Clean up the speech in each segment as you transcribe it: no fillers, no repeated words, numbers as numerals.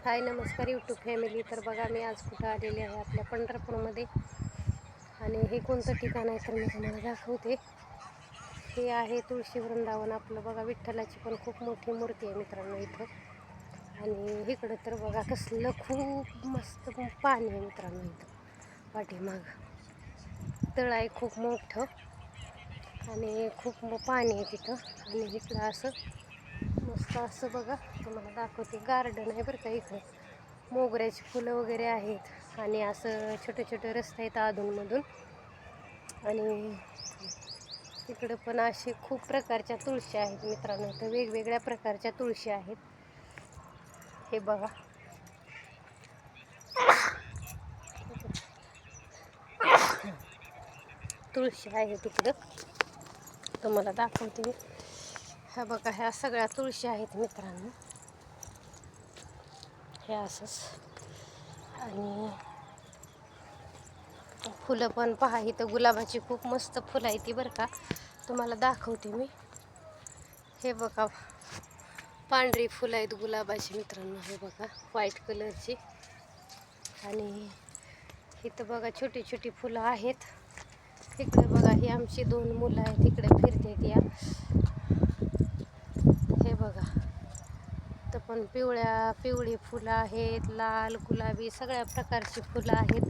हाय नमस्कार YouTube family. तर बघा मी आज कुठं आलेले आहे आपल्या पंढरपूरमध्ये. आणि हे कोणतं ठिकाण आहे तर मी तुम्हाला दाखवते. हे आहे तुळशी वृंदावन आपलं. बघा विठ्ठलाची पण खूप मोठी मूर्ती आहे मित्रांनो इथं. आणि इकडं तर बघा कसलं खूप मस्त पाणी आहे मित्रांनो इथं पाठीमाग. तळ आहे खूप मोठं आणि खूप पाणी आहे तिथं. आणि इकडं असं मस्त असं बघा तुम्हाला दाखवते गार्डन आहे बरं का. इकडं मोगऱ्याची फुलं वगैरे आहेत आणि असं छोटे छोटे रस्ते आहेत अधूनमधून. आणि इकडं पण असे खूप प्रकारच्या तुळशी आहेत मित्रांनो. इथं वेगवेगळ्या प्रकारच्या तुळशी आहेत. हे बघा तुळशी आहे तिकडं तुम्हाला दाखवते मी. ह्या बघा ह्या सगळ्या तुळशी आहेत मित्रांनो. हे असंच. आणि फुलं पण पहा इथं गुलाबाची खूप मस्त फुलं आहे ती बरं का. तुम्हाला दाखवते मी. हे बघा पांढरी फुलं आहेत गुलाबाची मित्रांनो. हे बघा व्हाईट कलरची. आणि इथं बघा छोटी छोटी फुलं आहेत. इकडे बघा ही आमची 2 मुलं आहेत इकडे फिरतात या. हे बघा तर पण पिवळी फुलं आहेत, लाल गुलाबी सगळ्या प्रकारची फुलं आहेत.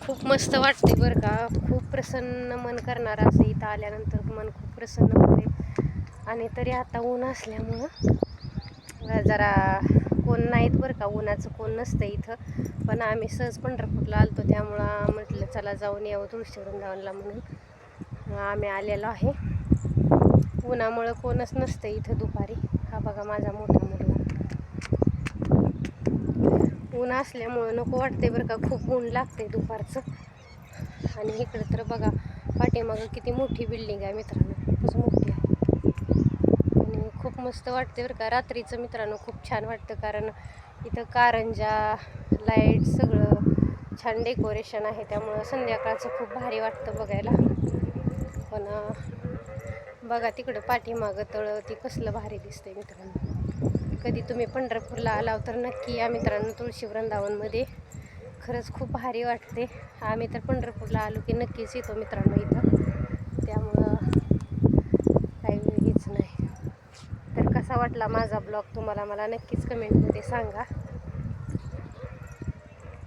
खूप मस्त वाटते बरं का. खूप प्रसन्न मन करणारं असं इथं आल्यानंतर मन खूप प्रसन्न होते. आणि तरी आता ऊन असल्यामुळं जरा कोण नाहीत बरं का. उन्हाचं कोण नसतं इथं. पण आम्ही सहज पंढरपूरला आलतो त्यामुळं म्हटलं चला जाऊन यावं तुळशी वृंदावनला म्हणून आम्ही आलेलो आहे. उन्हामुळं कोणच नसतं इथं दुपारी. हा बघा माझा मोठा मुलगा. ऊन असल्यामुळं नको वाटते बरं का. खूप ऊन लागते दुपारचं. आणि इकडं तर बघा पाठीमागं किती मोठी बिल्डिंग आहे मित्रांनो. खूपच मोठी आहे आणि खूप मस्त वाटते बरं का. रात्रीचं मित्रांनो खूप छान वाटतं कारण इथं कारंजा लाईट सगळं छान डेकोरेशन आहे. त्यामुळं संध्याकाळचं खूप भारी वाटतं बघायला. पण बघा तिकडं पाठीमागं तळं ती कसलं भारी दिसतंय मित्रांनो. कधी तुम्ही पंढरपूरला आलाव तर नक्की या मित्रांनो तुळशी वृंदावनमध्ये. खरंच खूप भारी वाटते. आम्ही तर पंढरपूरला आलो की नक्कीच येतो मित्रांनो इथं. त्यामुळं काही हेच नाही. तर कसा वाटला माझा ब्लॉग तुम्हाला मला नक्कीच कमेंटमध्ये सांगा.